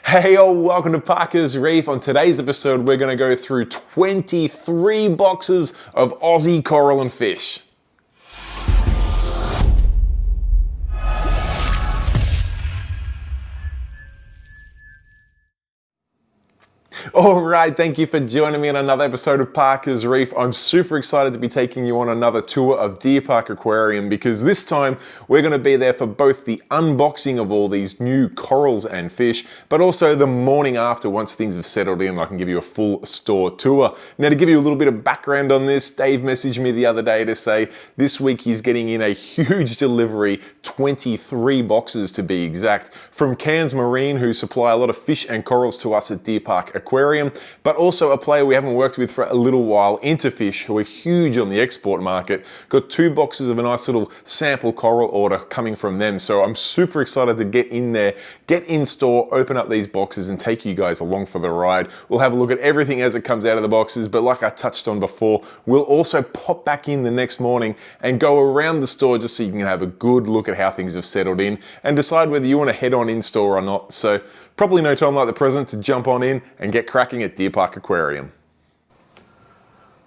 Hey, welcome to Parker's Reef. On today's episode, we're going to go through 23 boxes of Aussie coral and fish. Alright, thank you for joining me on another episode of Parker's Reef. I'm super excited to be taking you on another tour of DeerPark Aquarium because this time we're going to be there for both the unboxing of all these new corals and fish, but also the morning after once things have settled in. I can give you a full store tour. Now, to give you a little bit of background on this, Dave messaged me the other day to say this week he's getting in a huge delivery, 23 boxes to be exact, from Cairns Marine, who supply a lot of fish and corals to us at DeerPark Aquarium, but also a player we haven't worked with for a little while, Interfish, who are huge on the export market. Got 2 boxes of a nice little sample coral order coming from them. So I'm super excited to get in there, get in store, open up these boxes and take you guys along for the ride. We'll have a look at everything as it comes out of the boxes, but like I touched on before, we'll also pop back in the next morning and go around the store just so you can have a good look at how things have settled in and decide whether you want to head on in store or not. So probably no time like the present to jump on in and get cracking at DeerPark Aquarium.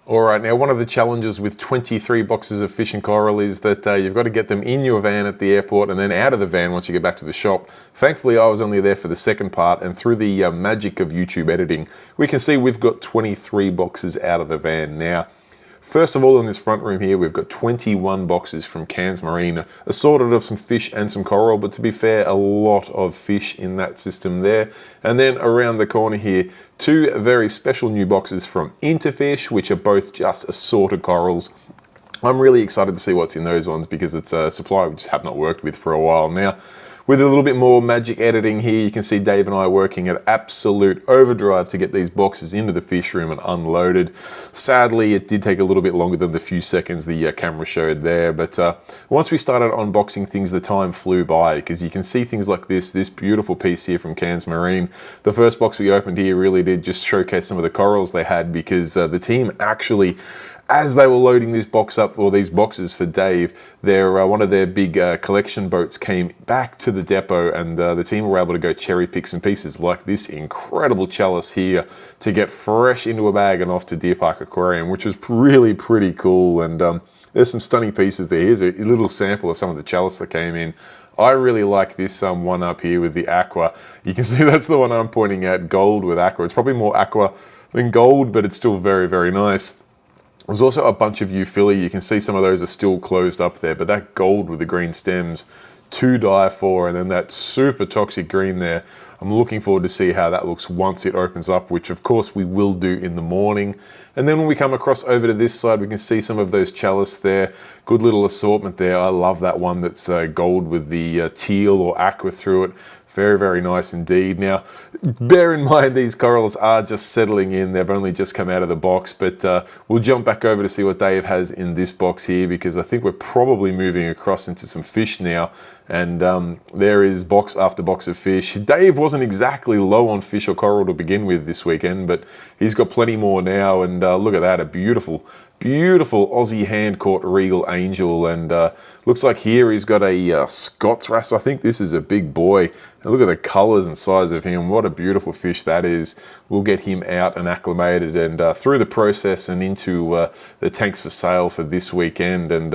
Alright, now one of the challenges with 23 boxes of fish and coral is that you've got to get them in your van at the airport and then out of the van once you get back to the shop. Thankfully, I was only there for the second part, and through the magic of YouTube editing, we can see we've got 23 boxes out of the van now. First of all, in this front room here, we've got 21 boxes from Cairns Marine, assorted of some fish and some coral, but to be fair, a lot of fish in that system there. And then around the corner here, 2 very special new boxes from Interfish, which are both just assorted corals. I'm really excited to see what's in those ones because it's a supplier we just have not worked with for a while now. With a little bit more magic editing here, you can see Dave and I working at absolute overdrive to get these boxes into the fish room and unloaded. Sadly, it did take a little bit longer than the few seconds the camera showed there, but once we started unboxing things, the time flew by because you can see things like this beautiful piece here from Cairns Marine. The first box we opened here really did just showcase some of the corals they had because the team actually, as they were loading this box up, or these boxes for Dave, one of their big collection boats came back to the depot, and the team were able to go cherry pick some pieces like this incredible chalice here to get fresh into a bag and off to DeerPark Aquarium, which was really pretty cool. And there's some stunning pieces there. Here's a little sample of some of the chalice that came in. I really like this one up here with the aqua. You can see that's the one I'm pointing at, gold with aqua. It's probably more aqua than gold, but it's still very, very nice. There's also a bunch of euphyllia. You can see some of those are still closed up there, but that gold with the green stems, to die for. And then that super toxic green there, I'm looking forward to see how that looks once it opens up, which of course we will do in the morning. And then when we come across over to this side, we can see some of those chalice there. Good little assortment there. I love that one that's gold with the teal or aqua through it. Very, very nice indeed. Now, bear in mind these corals are just settling in. They've only just come out of the box, but we'll jump back over to see what Dave has in this box here because I think we're probably moving across into some fish now. And there is box after box of fish. Dave wasn't exactly low on fish or coral to begin with this weekend, but he's got plenty more now. And look at that, a beautiful Aussie hand-caught regal angel, and looks like here he's got a Scots wrasse. I think this is a big boy. And look at the colours and size of him. What a beautiful fish that is. We'll get him out and acclimated and through the process and into the tanks for sale for this weekend. And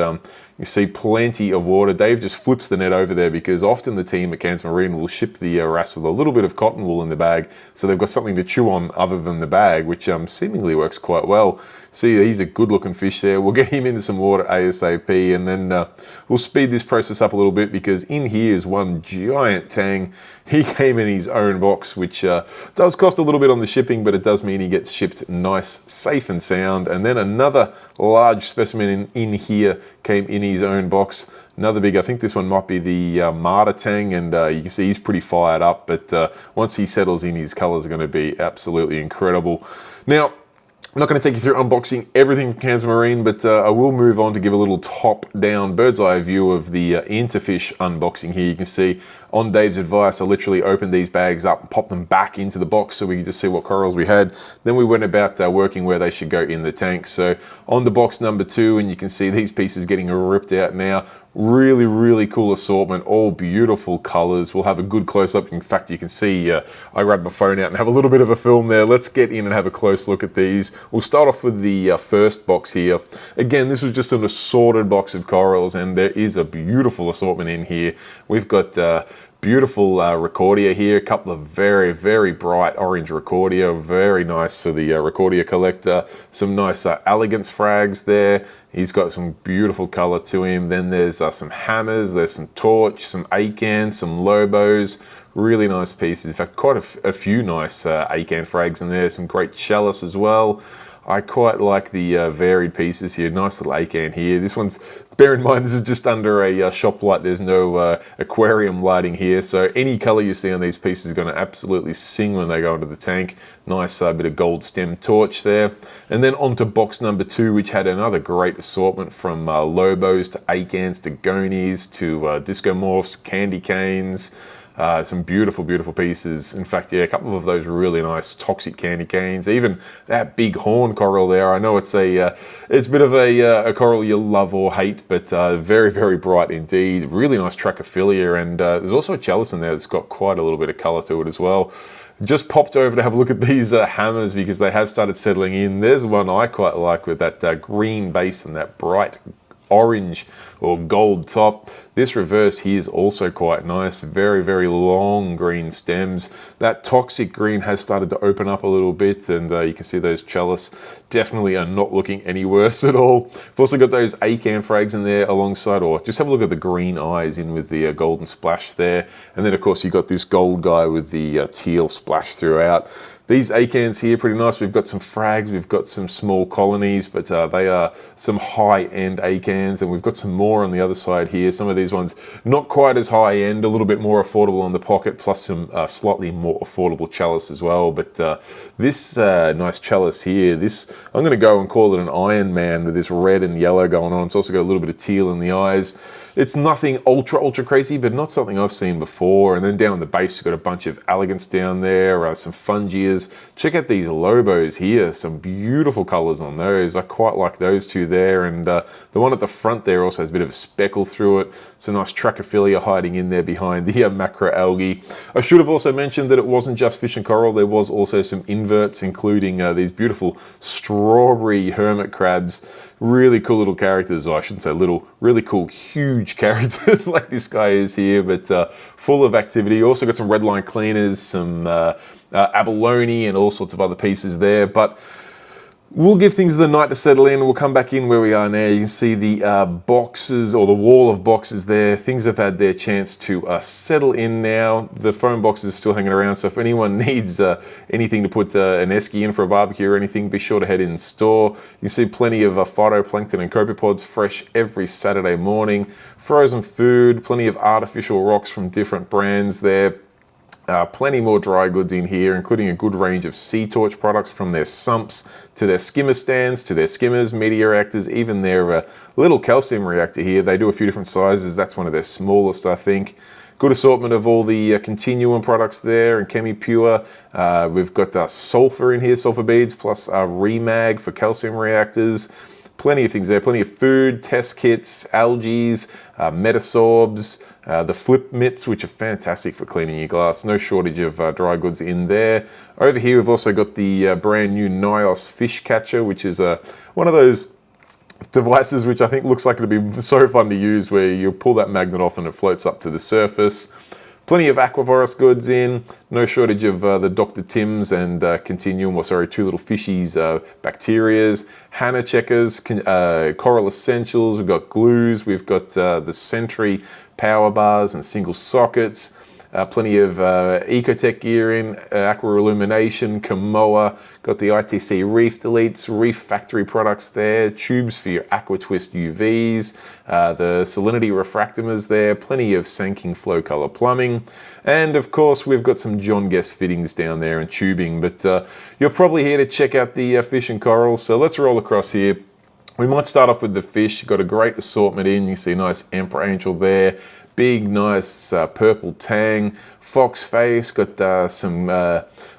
you see plenty of water. Dave just flips the net over there because often the team at Cairns Marine will ship the wrasse with a little bit of cotton wool in the bag, so they've got something to chew on other than the bag, which seemingly works quite well. See, he's a good looking fish there. We'll get him into some water ASAP, and then we'll speed this process up a little bit because in here is one giant tang. He came in his own box, which does cost a little bit on the shipping, but it does mean he gets shipped nice, safe and sound. And then another large specimen in here came in his own box. Another big, I think this one might be the Marta tang, and you can see he's pretty fired up, but once he settles in, his colors are going to be absolutely incredible. Now, I'm not going to take you through unboxing everything from Cairns Marine, but I will move on to give a little top-down bird's eye view of the Interfish unboxing here. You can see on Dave's advice, I literally opened these bags up and popped them back into the box so we could just see what corals we had. Then we went about working where they should go in the tank. So on the box number 2, and you can see these pieces getting ripped out now. Really, really cool assortment, all beautiful colors. We'll have a good close-up. In fact, you can see I grabbed my phone out and have a little bit of a film there. Let's get in and have a close look at these. We'll start off with the first box here. Again, this was just an assorted box of corals, and there is a beautiful assortment in here. We've got beautiful Recordia here, a couple of very, very bright orange Recordia, very nice for the Recordia collector. Some nice elegance frags there. He's got some beautiful color to him. Then there's some hammers, there's some torch, some acan, some lobos. Really nice pieces. In fact, quite a few nice acan frags in there. Some great chalice as well. I quite like the varied pieces here. Nice little acan here. This one's, bear in mind, this is just under a shop light. There's no aquarium lighting here. So any color you see on these pieces is going to absolutely sing when they go into the tank. Nice bit of gold stem torch there. And then on to box number 2, which had another great assortment from lobos to acans to gonies to discomorphs, candy canes. Some beautiful, beautiful pieces. In fact, yeah, a couple of those really nice toxic candy canes. Even that big horn coral there. I know it's a bit of a coral you love or hate, but very, very bright indeed. Really nice Trachophilia, and there's also a chalice in there that's got quite a little bit of color to it as well. Just popped over to have a look at these hammers because they have started settling in. There's one I quite like with that green base and that bright orange or gold top. This reverse here is also quite nice. Very, very long green stems. That toxic green has started to open up a little bit, and you can see those chalice definitely are not looking any worse at all. We've also got those acan frags in there alongside, or just have a look at the green eyes in with the golden splash there. And then of course you've got this gold guy with the teal splash throughout. These acans here, pretty nice. We've got some frags, we've got some small colonies, but they are some high-end acans, and we've got some more on the other side here. Some of these ones not quite as high-end, a little bit more affordable on the pocket, plus some slightly more affordable chalice as well. But this nice chalice here, this, I'm going to go and call it an Iron Man with this red and yellow going on. It's also got a little bit of teal in the eyes. It's nothing ultra crazy, but not something I've seen before. And then down the base, you've got a bunch of elegance down there, some fungias. Check out these lobos here, some beautiful colors on those. I quite like those two there. And the one at the front there also has a bit of a speckle through it. Some nice Trachophilia hiding in there behind the macroalgae. I should have also mentioned that it wasn't just fish and coral. There was also some inverts, including these beautiful strawberry hermit crabs. Really cool little characters, or I shouldn't say little, really cool, huge characters like this guy is here, but full of activity. Also got some redline cleaners, some abalone, and all sorts of other pieces there. But we'll give things the night to settle in. We'll come back in where we are now. You can see the boxes, or the wall of boxes there. Things have had their chance to settle in now. The phone box is still hanging around, so if anyone needs anything to put an esky in for a barbecue or anything, be sure to head in store. You see plenty of phytoplankton and copepods fresh every Saturday morning. Frozen food, plenty of artificial rocks from different brands there. Plenty more dry goods in here, including a good range of sea torch products, from their sumps to their skimmer stands to their skimmers, media reactors, even their little calcium reactor here. They do a few different sizes. That's one of their smallest, I think. Good assortment of all the continuum products there, and ChemiPure. We've got sulfur in here, sulfur beads, plus Remag for calcium reactors. Plenty of things there, plenty of food, test kits, algae, metasorbs, the flip mitts, which are fantastic for cleaning your glass. No shortage of dry goods in there. Over here, we've also got the brand new Nios fish catcher, which is one of those devices which I think looks like it'd be so fun to use, where you pull that magnet off and it floats up to the surface. Plenty of aquavirus goods in, no shortage of the Dr. Tim's and Continuum, or sorry, Two Little Fishies bacterias, Hannah checkers, Coral Essentials, we've got glues, we've got the Sentry power bars and single sockets. Plenty of Ecotech gear in, Aqua Illumination, Kamoa, got the ITC Reef deletes, Reef factory products there, tubes for your Aqua Twist UVs, the salinity refractomers there, plenty of Sanking flow color plumbing, and of course we've got some John Guest fittings down there and tubing. But you're probably here to check out the fish and corals, so let's roll across here. We might start off with the fish. Got a great assortment in. You see a nice Emperor Angel there. big, nice purple tang, fox face, got some,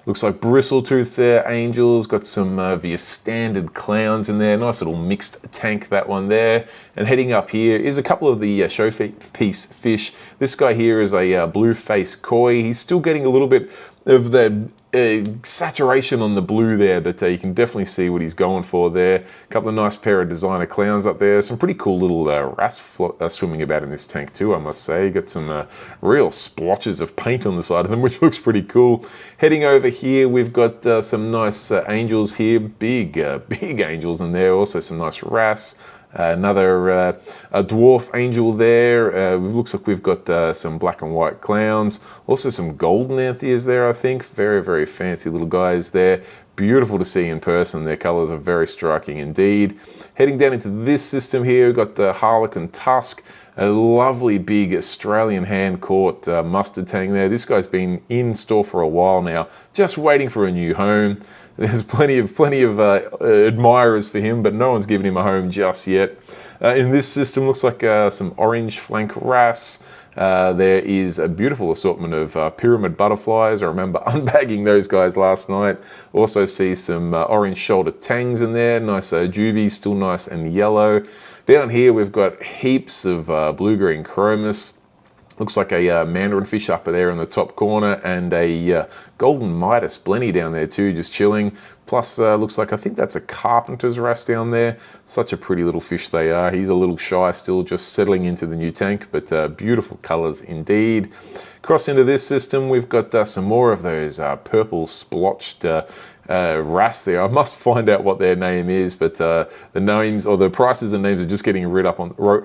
looks like bristle tooths there, angels, got some of your standard clowns in there, nice little mixed tank, that one there. And heading up here is a couple of the showpiece fish. This guy here is a blue face koi. He's still getting a little bit of the saturation on the blue there, but you can definitely see what he's going for there. A couple of nice pair of designer clowns up there. Some pretty cool little wrasse swimming about in this tank too, I must say. Got some real splotches of paint on the side of them, which looks pretty cool. Heading over here, we've got some nice angels here, big angels in there. Also some nice wrasse. Another a dwarf angel there. Looks like we've got some black and white clowns. Also some golden antheas there, I think. Very, very fancy little guys there. Beautiful to see in person. Their colors are very striking indeed. Heading down into this system here, we've got the Harlequin Tusk. A lovely big Australian hand-caught mustard tang there. This guy's been in store for a while now, just waiting for a new home. There's plenty of admirers for him, but no one's given him a home just yet. In this system, looks like some orange flank wrasse. There is a beautiful assortment of pyramid butterflies. I remember unbagging those guys last night. Also see some orange shoulder tangs in there. Nice juvies, still nice and yellow. Down here we've got heaps of blue-green chromis. Looks like a mandarin fish up there in the top corner, and a golden Midas blenny down there too, just chilling. Plus, looks like, I think that's a carpenter's wrasse down there. Such a pretty little fish they are. He's a little shy still, just settling into the new tank, but beautiful colors indeed. Cross into this system, we've got some more of those purple splotched wrasse there. I must find out what their name is, but the names, or the prices and names, are just getting wrote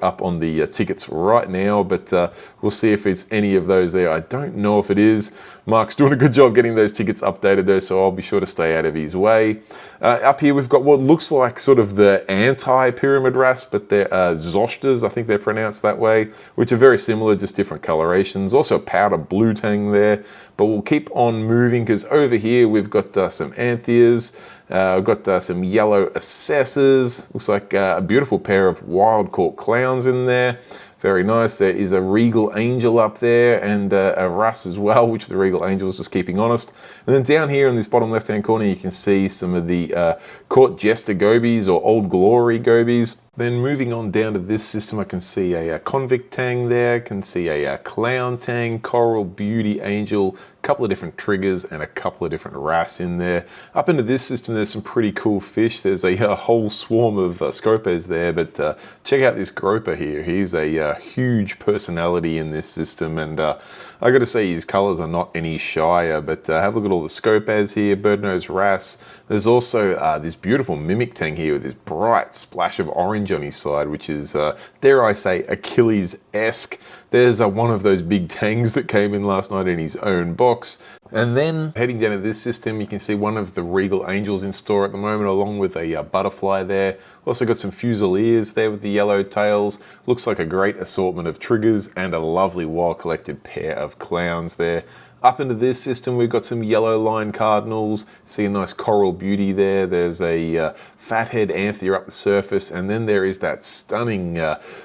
up on the tickets right now, but we'll see if it's any of those there. I don't know if it is. Mark's doing a good job getting those tickets updated though, so I'll be sure to stay out of his way. Up here we've got what looks like sort of the anti-pyramid wrasse, but they're zosters, I think they're pronounced that way, which are very similar, just different colorations. Also a powder blue tang there, but we'll keep on moving because over here we've got some antheas. We've got some yellow assessors. Looks like a beautiful pair of wild caught clowns in there. Very nice. There is a regal angel up there, and a wrasse as well, which the regal angel is just keeping honest. And then down here in this bottom left hand corner you can see some of the caught jester gobies, or old glory gobies. Then moving on down to this system, I can see a convict tang there, can see a clown tang, coral beauty angel, a couple of different triggers, and a couple of different wrasse in there. Up into this system there's some pretty cool fish. There's a whole swarm of scopers there, but check out this groper here. He's a huge personality in this system, and I got to say his colors are not any shyer, but have a look at all the scopers here, bird nose wrasse. There's also this beautiful mimic tang here with this bright splash of orange on his side, which is, dare I say, Achilles-esque. There's one of those big tangs that came in last night in his own box. And then heading down to this system, you can see one of the regal angels in store at the moment, along with a butterfly there. Also got some fusiliers there with the yellow tails. Looks like a great assortment of triggers and a lovely well collected pair of clowns there. Up into this system, we've got some yellow line cardinals. See a nice coral beauty there. There's a fathead anthea up the surface, and then there is that stunning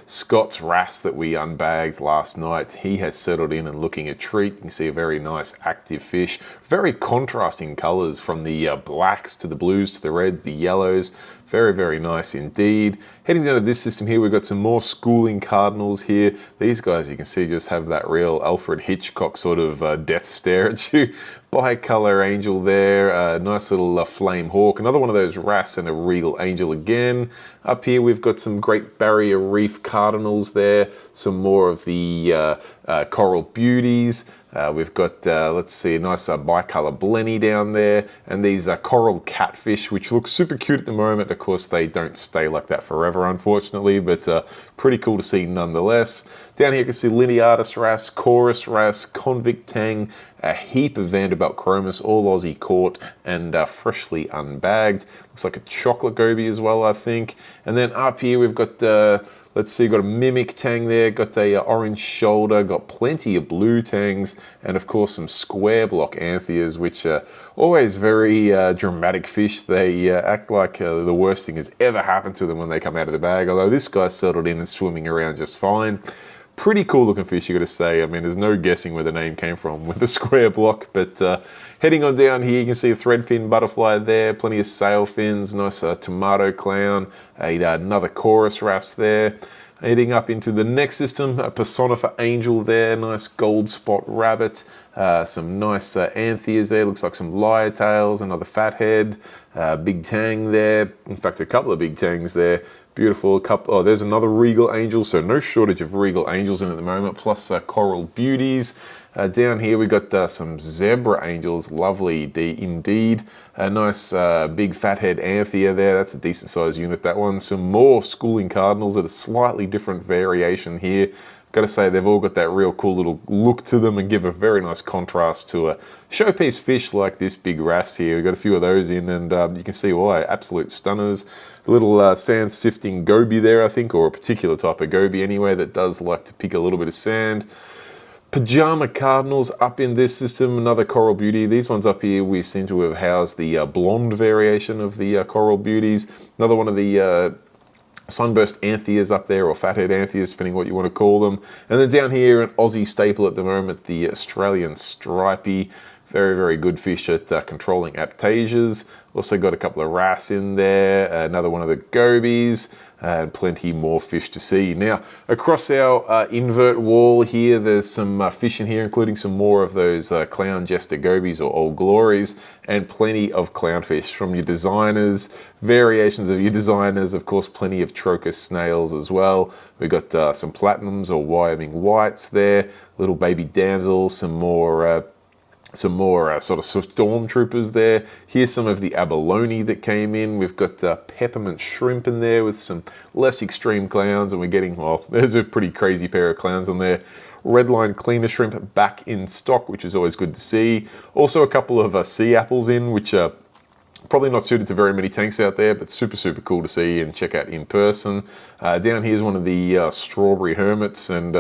Scots wrasse that we unbagged last night. He has settled in and looking a treat. You can see a very nice active fish. Very contrasting colors, from the blacks to the blues to the reds, the yellows. Very, very nice indeed. Heading down to this system here, we've got some more schooling cardinals here. These guys, you can see, just have that real Alfred Hitchcock sort of death stare at you. Bicolor angel there, nice little flame hawk. Another one of those wrasse, and a regal angel again. Up here we've got some Great Barrier Reef cardinals there. Some more of the coral beauties. We've got, let's see, a nice bicolor blenny down there, and these coral catfish, which look super cute at the moment. Of course, they don't stay like that forever, unfortunately, but pretty cool to see nonetheless. Down here you can see lineatus wrasse, chorus wrasse, convict tang, a heap of Vanderbilt chromis, all Aussie caught and freshly unbagged. Looks like a chocolate goby as well, I think. And then up here we've got let's see, got a mimic tang there, got a orange shoulder, got plenty of blue tangs, and of course some square block antheas, which are always very dramatic fish. They act like the worst thing has ever happened to them when they come out of the bag, although this guy's settled in and swimming around just fine. Pretty cool looking fish, you got to say. I mean, there's no guessing where the name came from with the square block. But heading on down here, you can see a threadfin butterfly there, plenty of sail fins, nice tomato clown, another chorus wrasse there. Heading up into the next system, a personifer angel there, nice gold spot rabbit, some nice anthias there, looks like some lyre tails, another fathead, big tang there, in fact a couple of big tangs there, beautiful couple. Oh, there's another regal angel, so no shortage of regal angels in at the moment, plus coral beauties. Down here we got some zebra angels, lovely indeed. A nice big fathead anthea there, that's a decent sized unit, that one. Some more schooling cardinals at a slightly different variation here. Gotta say, they've all got that real cool little look to them and give a very nice contrast to a showpiece fish like this big wrasse here. We've got a few of those in, and you can see why. Absolute stunners. A little sand sifting goby there, I think, or a particular type of goby anyway, that does like to pick a little bit of sand. Pajama cardinals up in this system, another coral beauty. These ones up here we seem to have housed the blonde variation of the coral beauties. Another one of the sunburst antheas up there, or fathead antheas, depending what you want to call them. And then down here, an Aussie staple at the moment, the Australian stripey. Very, very good fish at controlling aptasias. Also got a couple of wrasse in there, another one of the gobies, and plenty more fish to see. Now, across our invert wall here, there's some fish in here, including some more of those clown jester gobies or old glories, and plenty of clownfish from your designers, variations of your designers, of course, plenty of trocus snails as well. We've got some platinums or Wyoming whites there, little baby damsels, some more sort of stormtroopers there. Here's some of the abalone that came in. We've got peppermint shrimp in there with some less extreme clowns, and we're getting, well, there's a pretty crazy pair of clowns on there. Redline cleaner shrimp back in stock, which is always good to see. Also a couple of sea apples in, which are probably not suited to very many tanks out there, but super, super cool to see and check out in person. Down here is one of the strawberry hermits, and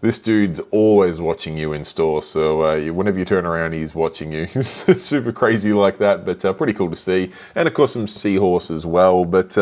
this dude's always watching you in store, so whenever you turn around, he's watching you. It's super crazy like that, but pretty cool to see. And of course, some seahorse as well. But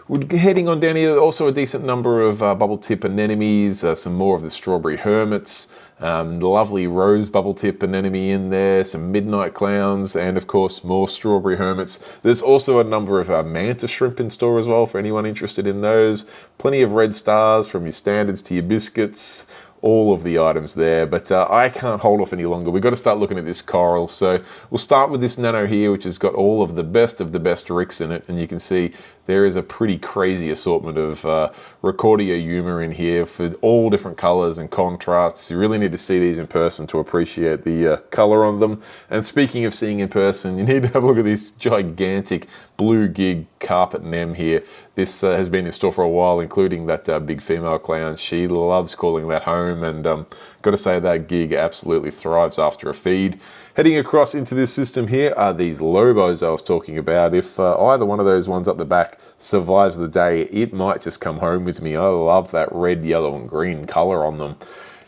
we're heading on down here, also a decent number of bubble tip anemones, some more of the strawberry hermits, the lovely rose bubble tip anemone in there, some midnight clowns, and of course more strawberry hermits. There's also a number of mantis shrimp in store as well for anyone interested in those. Plenty of red stars from your standards to your biscuits. All of the items there, but I can't hold off any longer. We've got to start looking at this coral. So we'll start with this nano here, which has got all of the best ricks in it, and you can see there is a pretty crazy assortment of Recordia Yuma in here for all different colors and contrasts. You really need to see these in person to appreciate the color on them. And speaking of seeing in person, you need to have a look at this gigantic blue gig carpet nem here. This has been in store for a while, including that big female clown. She loves calling that home, and got to say that gig absolutely thrives after a feed. Heading across into this system here are these Lobos I was talking about. If either one of those ones up the back survives the day, it might just come home with me. I love that red, yellow, and green color on them.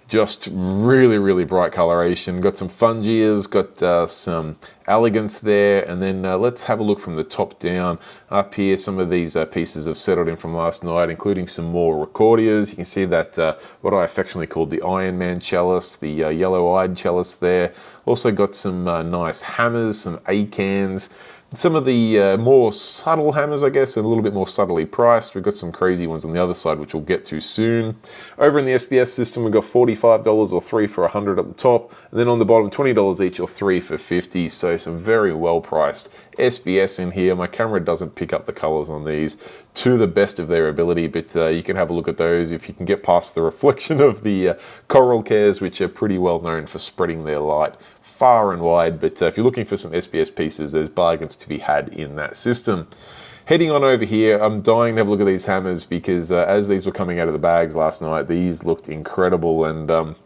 Just really, really bright coloration. Got some fungias, got some elegance there, and then let's have a look from the top down. Up here, some of these pieces have settled in from last night, including some more Recordias. You can see that what I affectionately called the Iron Man chalice, the yellow-eyed chalice there. Also got some nice hammers, some acans. Some of the more subtle hammers, I guess, and a little bit more subtly priced. We've got some crazy ones on the other side, which we'll get to soon. Over in the SBS system, we've got $45 or 3 for $100 at the top, and then on the bottom, $20 each or 3 for $50. So some very well priced SBS in here. My camera doesn't pick up the colors on these to the best of their ability, but you can have a look at those if you can get past the reflection of the coral cares, which are pretty well known for spreading their light far and wide. But if you're looking for some SBS pieces, there's bargains to be had in that system. Heading on over here, I'm dying to have a look at these hammers, because as these were coming out of the bags last night, these looked incredible, and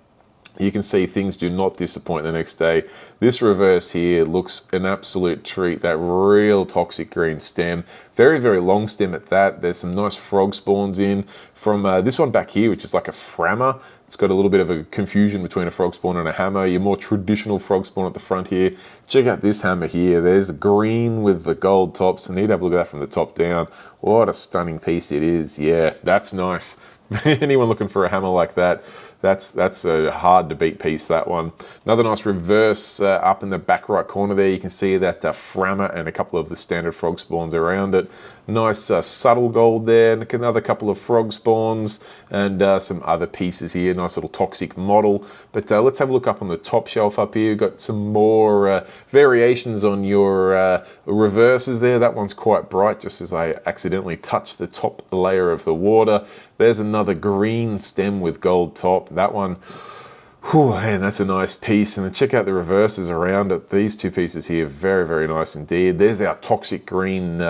you can see things do not disappoint the next day. This reverse here looks an absolute treat. That real toxic green stem. Very, very long stem at that. There's some nice frog spawns in from this one back here, which is like a frammer. It's got a little bit of a confusion between a frog spawn and a hammer. Your more traditional frog spawn at the front here. Check out this hammer here. There's green with the gold tops. I need to have a look at that from the top down. What a stunning piece it is. Yeah, that's nice. Anyone looking for a hammer like that, that's a hard to beat piece, that one. Another nice reverse up in the back right corner there. You can see that Frammer and a couple of the standard frog spawns around it. Nice subtle gold there, and another couple of frog spawns, and some other pieces here. Nice little toxic model. But let's have a look up on the top shelf up here. We've got some more variations on your reverses there. That one's quite bright, just as I accidentally touched the top layer of the water. There's another green stem with gold top. That one, whew, man, that's a nice piece. And then check out the reverses around it. These two pieces here, very, very nice indeed. There's our toxic green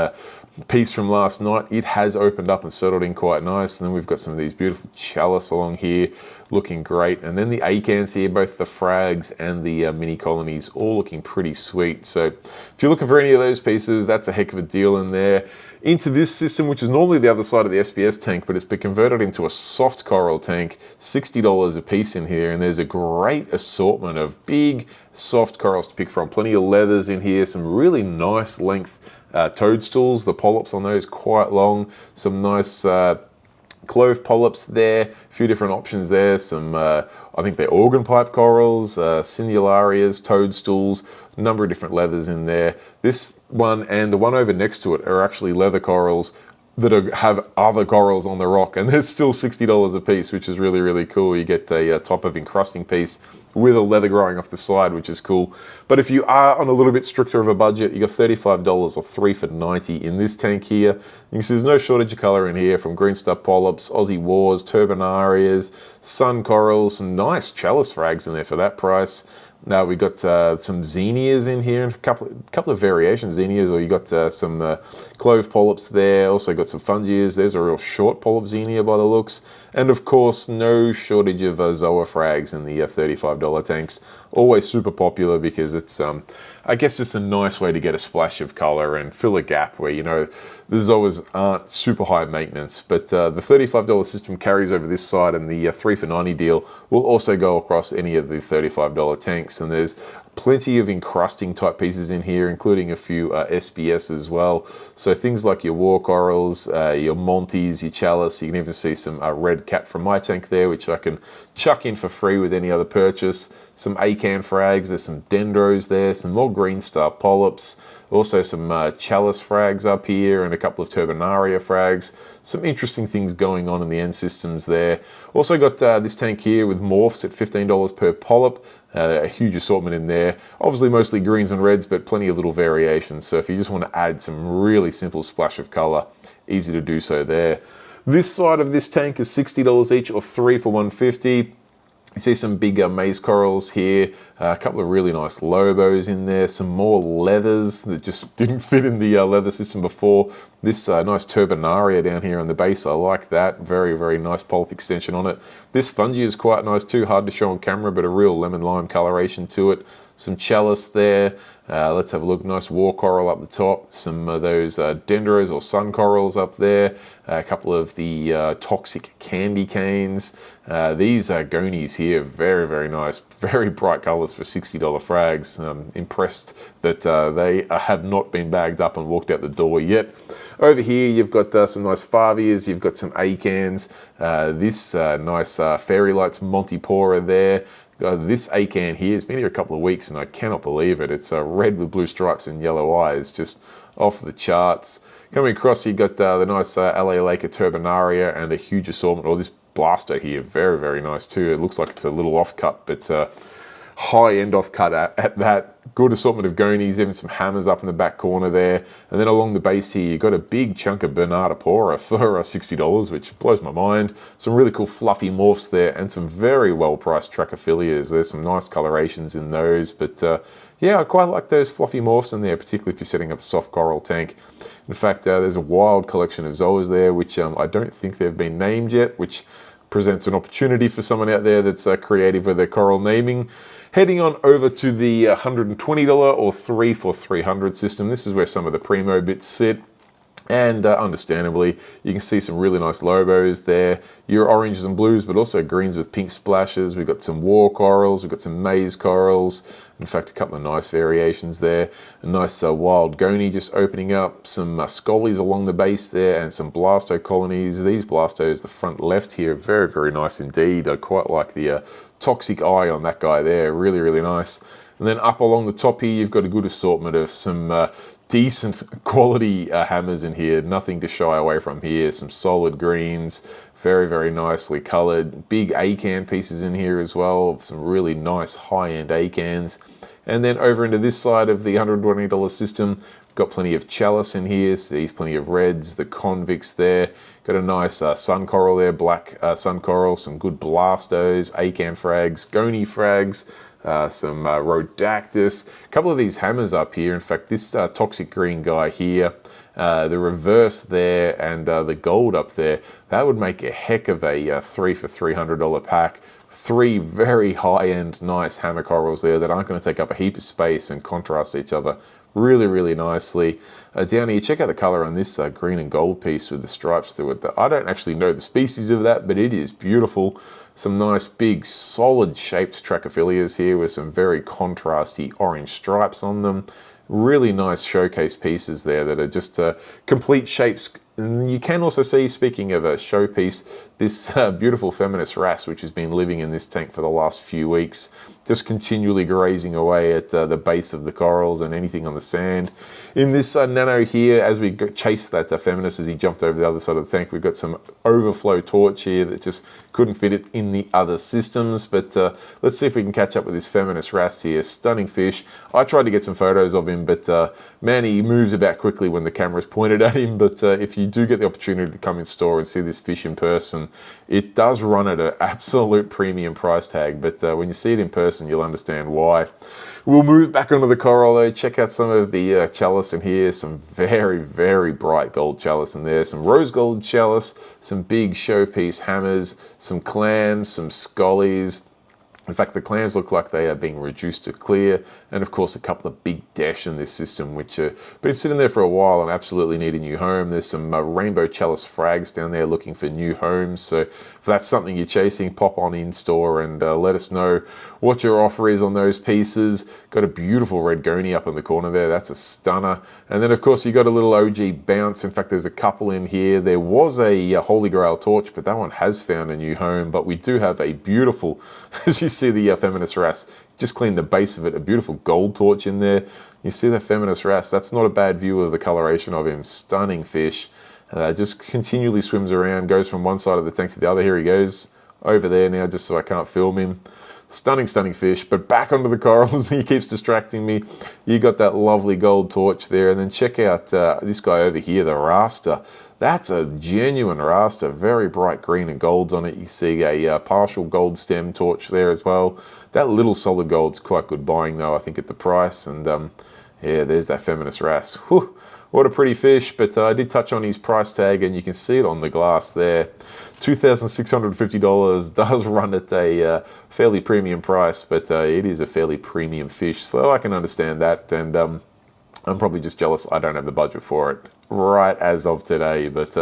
piece from last night. It has opened up and settled in quite nice. And then we've got some of these beautiful chalice along here, looking great. And then the acans here, both the frags and the mini colonies, all looking pretty sweet. So if you're looking for any of those pieces, that's a heck of a deal in there. Into this system, which is normally the other side of the SPS tank, but it's been converted into a soft coral tank, $60 a piece in here, and there's a great assortment of big soft corals to pick from. Plenty of leathers in here, some really nice length toadstools. The polyps on those quite long, some nice clove polyps there, a few different options there, some I think they're organ pipe corals, cinularias, toadstools, a number of different leathers in there. This one and the one over next to it are actually leather corals that have other corals on the rock, and they're still $60 a piece, which is really, really cool. You get a top of encrusting piece with a leather growing off the side, which is cool. But if you are on a little bit stricter of a budget, you got $35 or 3 for $90 in this tank here. You can see there's no shortage of color in here, from green star polyps, Aussie wars, turbinarias, sun corals, some nice chalice frags in there for that price. Now we got some xenias in here, and a couple of variations xenias, or you got some clove polyps there. Also got some fungias. There's a real short polyp xenia by the looks, and of course no shortage of zoa frags in the $35 tanks. Always super popular because it's I guess just a nice way to get a splash of color and fill a gap where, you know, the zoas aren't super high maintenance. But the $35 system carries over this side, and the 3 for $90 deal will also go across any of the $35 tanks. And there's plenty of encrusting type pieces in here, including a few SPS as well. So things like your war corals, your monties, your chalice. You can even see some red cap from my tank there, which I can chuck in for free with any other purchase. Some acan frags, there's some dendros there, some more green star polyps, also some chalice frags up here, and a couple of turbinaria frags. Some interesting things going on in the end systems there. Also got this tank here with morphs at $15 per polyp. A huge assortment in there. Obviously mostly greens and reds, but plenty of little variations. So if you just want to add some really simple splash of color, easy to do so there. This side of this tank is $60 each, or 3 for $150. You see some big maize corals here, a couple of really nice lobos in there, some more leathers that just didn't fit in the leather system before. This nice turbinaria down here on the base, I like that. Very, very nice polyp extension on it. This fungi is quite nice too, hard to show on camera, but a real lemon lime coloration to it. Some chalice there. Let's have a look. Nice war coral up the top. Some of those dendros or sun corals up there. A couple of the toxic candy canes. These gonies here, very, very nice. Very bright colors for $60 frags. Impressed that they have not been bagged up and walked out the door yet. Over here, you've got some nice favias. You've got some acans. This nice fairy lights Montipora there. This acan here has been here a couple of weeks, and I cannot believe it. It's red with blue stripes and yellow eyes, just off the charts. Coming across, you got the nice LA Laker turbinaria and a huge assortment. Or this blaster here, very, very nice too. It looks like it's a little offcut, but high-end offcut at that. Good assortment of gonies, even some hammers up in the back corner there. And then along the base here, you've got a big chunk of Bernardipora for $60, which blows my mind. Some really cool fluffy morphs there, and some very well-priced Trachyphilias. There's some nice colorations in those, but yeah, I quite like those fluffy morphs in there, particularly if you're setting up a soft coral tank. In fact, there's a wild collection of zoas there, which I don't think they've been named yet, which presents an opportunity for someone out there that's creative with their coral naming. Heading on over to the $120 or 3 for $300 system. This is where some of the Primo bits sit. And understandably, you can see some really nice lobos there. Your oranges and blues, but also greens with pink splashes. We've got some war corals, we've got some maize corals. In fact, a couple of nice variations there. A nice wild goni just opening up. Some scollies along the base there, and some blasto colonies. These blastos, the front left here, very, very nice indeed. I quite like the toxic eye on that guy there. Really, really nice. And then up along the top here, you've got a good assortment of some decent quality hammers in here. Nothing to shy away from here. Some solid greens, very, very nicely colored. Big acan pieces in here as well. Some really nice high-end acans. And then over into this side of the $120 system, got plenty of chalice in here. Sees plenty of reds, the convicts there. Got a nice sun coral there, black sun coral. Some good blastos, acan frags, goni frags. Some Rhodactus, a couple of these hammers up here. In fact, this toxic green guy here, the reverse there, and the gold up there, that would make a heck of a 3 for $300 pack. 3 very high-end nice hammer corals there that aren't going to take up a heap of space and contrast each other really, really nicely. Down here, check out the color on this green and gold piece with the stripes through it. I don't actually know the species of that, but it is beautiful. Some nice big solid shaped Trachyphilias here with some very contrasty orange stripes on them. Really nice showcase pieces there that are just complete shapes. And you can also see, speaking of a showpiece, this beautiful Feminist wrasse, which has been living in this tank for the last few weeks, just continually grazing away at the base of the corals and anything on the sand. In this nano here, as we chase that Feminist as he jumped over the other side of the tank, we've got some overflow torch here that just couldn't fit it in the other systems. But let's see if we can catch up with this Feminist wrasse here. Stunning fish. I tried to get some photos of him, but man, he moves about quickly when the camera's pointed at him. But if you do get the opportunity to come in store and see this fish in person, it does run at an absolute premium price tag. But when you see it in person, you'll understand why. We'll move back onto the coral though. Check out some of the chalice in here. Some very, very bright gold chalice in there. Some rose gold chalice, some big showpiece hammers, some clams, some scollies. In fact, the clams look like they are being reduced to clear, and of course a couple of big dash in this system, which have been sitting there for a while and absolutely need a new home. There's some rainbow chalice frags down there looking for new homes, so if that's something you're chasing, pop on in store and let us know what your offer is on those pieces. Got a beautiful red goni up in the corner there, that's a stunner. And then of course you got a little OG bounce. In fact, there's a couple in here. There was a Holy Grail torch, but that one has found a new home. But we do have a beautiful, as you see the Feminist wrasse, just cleaned the base of it, a beautiful gold torch in there. You see the Feminist wrasse, that's not a bad view of the coloration of him. Stunning fish. Just continually swims around, goes from one side of the tank to the other. Here he goes over there now, just so I can't film him. Stunning, stunning fish, but back onto the corals. He keeps distracting me. You got that lovely gold torch there, and then check out this guy over here, the Rasta. That's a genuine Rasta, very bright green and golds on it. You see a partial gold stem torch there as well. That little solid gold's quite good buying though, I think, at the price. And yeah, there's that Feminist wrasse. Whew. What a pretty fish, but I did touch on his price tag, and you can see it on the glass there. $2,650 does run at a fairly premium price, but it is a fairly premium fish, so I can understand that, and I'm probably just jealous I don't have the budget for it right as of today. But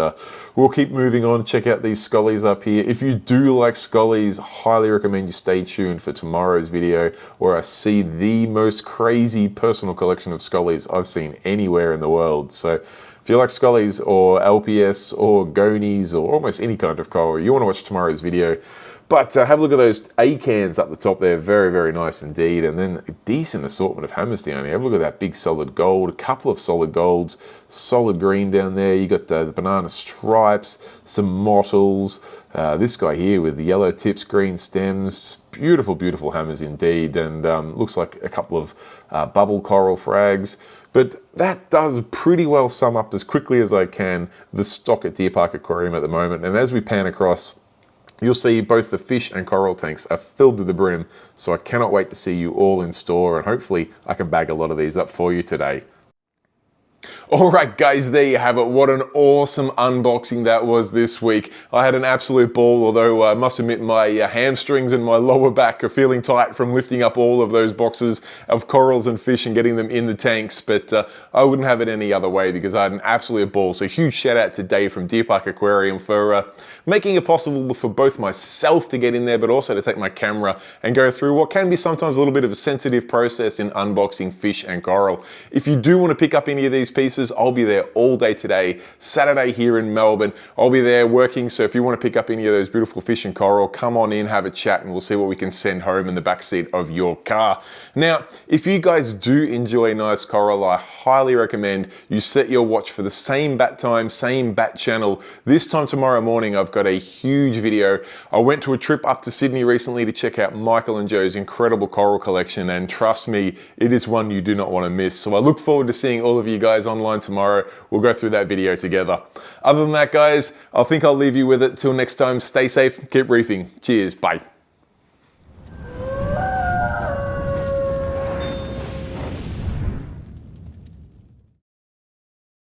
we'll keep moving on. Check out these scollies up here. If you do like scollies, highly recommend you stay tuned for tomorrow's video, where I see the most crazy personal collection of scollies I've seen anywhere in the world. So if you like scollies or LPS or gonies or almost any kind of coral, you want to watch tomorrow's video. But have a look at those acans up the top there. Very, very nice indeed. And then a decent assortment of hammers down here. Have a look at that big solid gold, a couple of solid golds, solid green down there. You got the banana stripes, some mottles. This guy here with the yellow tips, green stems. Beautiful, beautiful hammers indeed. And looks like a couple of bubble coral frags. But that does pretty well sum up as quickly as I can the stock at DeerPark Aquarium at the moment. And as we pan across, you'll see both the fish and coral tanks are filled to the brim, so I cannot wait to see you all in store, and hopefully I can bag a lot of these up for you today. All right, guys, there you have it. What an awesome unboxing that was this week. I had an absolute ball, although I must admit my hamstrings and my lower back are feeling tight from lifting up all of those boxes of corals and fish and getting them in the tanks, but I wouldn't have it any other way because I had an absolute ball. So huge shout out to Dave from DeerPark Aquarium for making it possible for both myself to get in there, but also to take my camera and go through what can be sometimes a little bit of a sensitive process in unboxing fish and coral. If you do want to pick up any of these pieces, I'll be there all day today, Saturday here in Melbourne. I'll be there working, so if you want to pick up any of those beautiful fish and coral, come on in, have a chat, and we'll see what we can send home in the backseat of your car. Now, if you guys do enjoy nice coral, I highly recommend you set your watch for the same bat time, same bat channel. This time tomorrow morning, I've got a huge video. I went to a trip up to Sydney recently to check out Michael and Joe's incredible coral collection, and trust me, it is one you do not want to miss. So I look forward to seeing all of you guys online tomorrow. We'll go through that video together. Other than that, guys, I think I'll leave you with it. Till next time, stay safe, keep reefing. Cheers, bye.